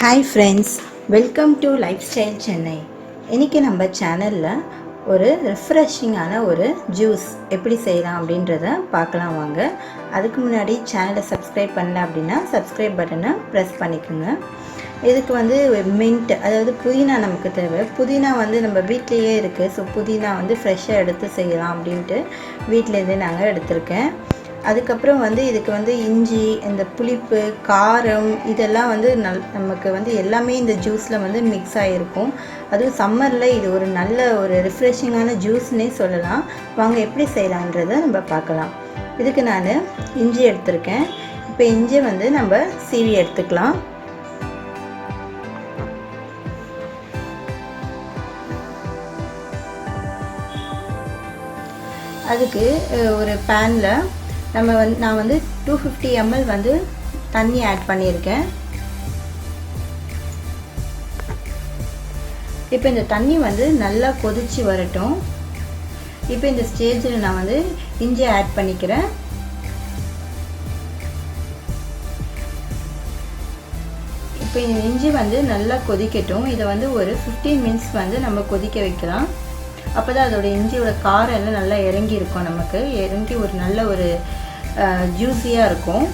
Hi friends, welcome to lifestyle Chennai. இன்றைக்கி நம்ம சேனலில் ஒரு ரெஃப்ரெஷிங்கான ஒரு ஜூஸ் எப்படி செய்யலாம் அப்படின்றத பார்க்கலாம் வாங்க. அதுக்கு முன்னாடி சேனலை சப்ஸ்கிரைப் பண்ணல அப்படின்னா சப்ஸ்கிரைப் பட்டனை ப்ரெஸ் பண்ணிக்கோங்க. இதுக்கு மின்ட், அதாவது புதினா நமக்கு தேவை. புதினா நம்ம வீட்லேயே இருக்குது. ஸோ புதினா ஃப்ரெஷ்ஷாக எடுத்து செய்யலாம் அப்படின்ட்டு வீட்டிலேருந்தே நாங்கள் எடுத்திருக்கேன். அதுக்கப்புறம் இதுக்கு இஞ்சி, இந்த புளிப்பு, காரம் இதெல்லாம் நமக்கு எல்லாமே இந்த ஜூஸில் மிக்ஸ் ஆகிருக்கும். அதுவும் சம்மரில் இது ஒரு நல்ல ஒரு ரிஃப்ரெஷிங்கான ஜூஸ்னே சொல்லலாம். வாங்க எப்படி செய்யலான்றதை நம்ம பார்க்கலாம். இதுக்கு நான் இஞ்சி எடுத்திருக்கேன். இப்போ இஞ்சி நம்ம சீவி எடுத்துக்கலாம். அதுக்கு ஒரு பேனில் நான் 250 ml தண்ணி ஆட் பண்ணியிருக்கேன். இப்போ இந்த தண்ணி நல்லா கொதிச்சு வரட்டும். இப்போ இந்த ஸ்டேஜில் நான் இஞ்சி ஆட் பண்ணிக்கிறேன். இப்போ இந்த இஞ்சி நல்லா கொதிக்கட்டும். இதை ஒரு 15 minutes நம்ம கொதிக்க வைக்கலாம். அப்போ தான் அதோட இஞ்சியோட காரம் எல்லாம் நல்லா இறங்கி இருக்கும். நமக்கு இறங்கி ஒரு நல்ல ஒரு ஜூஸியாக இருக்கும்.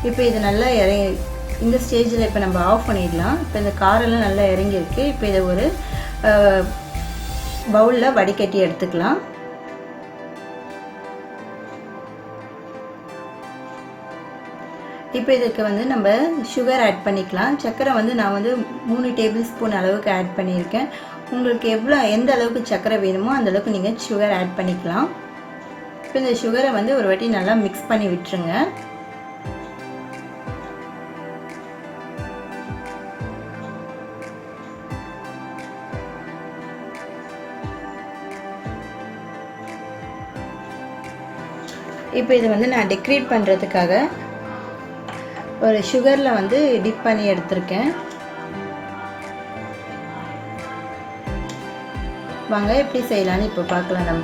இப்போ இது நல்லா இந்த ஸ்டேஜில் இப்போ நம்ம ஆஃப் பண்ணிடலாம். இப்போ இந்த காரெல்லாம் நல்லா இறங்கியிருக்கு. இப்போ இதை ஒரு பவுலில் வடிகட்டி எடுத்துக்கலாம். இப்போ இதுக்கு நம்ம சுகர் ஆட் பண்ணிக்கலாம். சர்க்கரை நான் 3 டேபிள் ஸ்பூன் அளவுக்கு ஆட் பண்ணியிருக்கேன். உங்களுக்கு எந்த அளவுக்கு சர்க்கரை வேணுமோ அந்த அளவுக்கு நீங்கள் சுகர் ஆட் பண்ணிக்கலாம். இப்போ இந்த சுகரை ஒரு வாட்டி நல்லா மிக்ஸ் பண்ணி விட்டுருங்க. இப்போ இது நான் டெக்கரேட் பண்ணுறதுக்காக ஒரு சுகரில் டிப் பண்ணி எடுத்திருக்கேன். வாங்க எப்படி செய்யலான்னு இப்போ பார்க்கலாம்.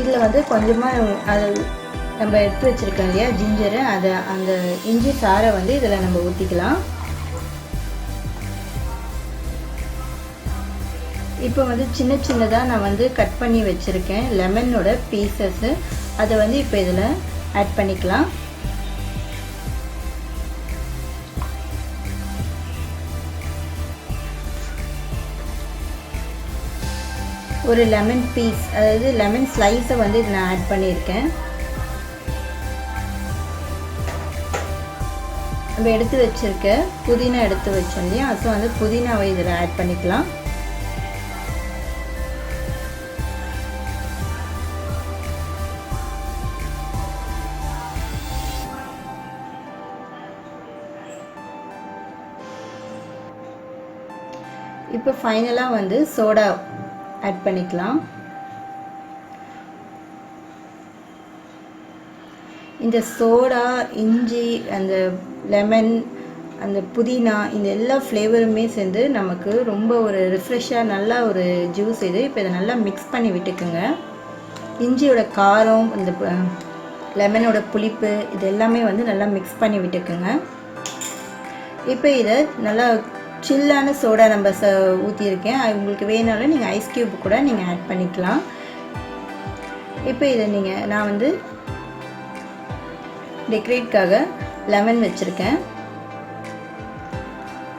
இதில் கொஞ்சமாக அது நம்ம எடுத்து வச்சுருக்கோம் இல்லையா ஜிஞ்சரு, அந்த இஞ்சி சாரை இதில் நம்ம ஊற்றிக்கலாம். இப்போ சின்ன சின்னதாக நான் கட் பண்ணி வச்சுருக்கேன் லெமனோட பீசஸ்ஸு. அதை இப்போ இதில் ஆட் பண்ணிக்கலாம். ஒரு லெமன் பீஸ், அதாவது லெமன் ஸ்லைஸை இதில் நான் ஆட் பண்ணியிருக்கேன். நம்ம எடுத்து வச்சுருக்க புதினா எடுத்து வச்சோம் இல்லையா, ஸோ புதினாவை இதில் ஆட் பண்ணிக்கலாம். இப்போ ஃபைனலாக சோடா ஆட் பண்ணிக்கலாம். இந்த சோடா, இஞ்சி, அந்த லெமன், அந்த புதினா, இந்த எல்லா ஃப்ளேவருமே சேர்ந்து நமக்கு ரொம்ப ஒரு ரிஃப்ரெஷ்ஷாக நல்ல ஒரு ஜூஸ் இது. இப்போ இதை நல்லா மிக்ஸ் பண்ணி விட்டுக்குங்க. இஞ்சியோட காரம், இந்த லெமனோட புளிப்பு, இது எல்லாமே நல்லா மிக்ஸ் பண்ணி விட்டுக்குங்க. இப்போ இதை நல்லா சில்லான சோடா நம்ம ஊற்றியிருக்கேன். உங்களுக்கு வேணாலும் நீங்கள் ஐஸ் க்யூப் கூட நீங்கள் ஆட் பண்ணிக்கலாம். இப்போ இதை நான் டெக்கரேட்காக லெமன் வச்சுருக்கேன்.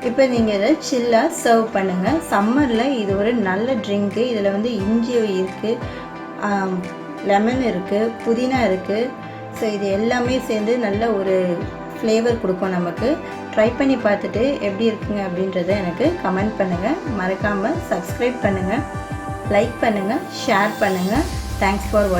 இப்போ நீங்கள் இதை சில்லாக சர்வ் பண்ணுங்கள். சம்மரில் இது ஒரு நல்ல ட்ரிங்க்கு. இதில் இஞ்சி இருக்குது, லெமன் இருக்குது, புதினா இருக்குது. ஸோ இது எல்லாமே சேர்ந்து நல்ல ஒரு ஃப்ளேவர் கொடுக்கும் நமக்கு. ட்ரை பண்ணி பார்த்துட்டு எப்படி இருக்குங்க அப்படின்றத எனக்கு கமெண்ட் பண்ணுங்கள். மறக்காமல் சப்ஸ்கிரைப் பண்ணுங்கள், லைக் பண்ணுங்கள், ஷேர் பண்ணுங்கள். தேங்க்ஸ் ஃபார் வாட்சிங்.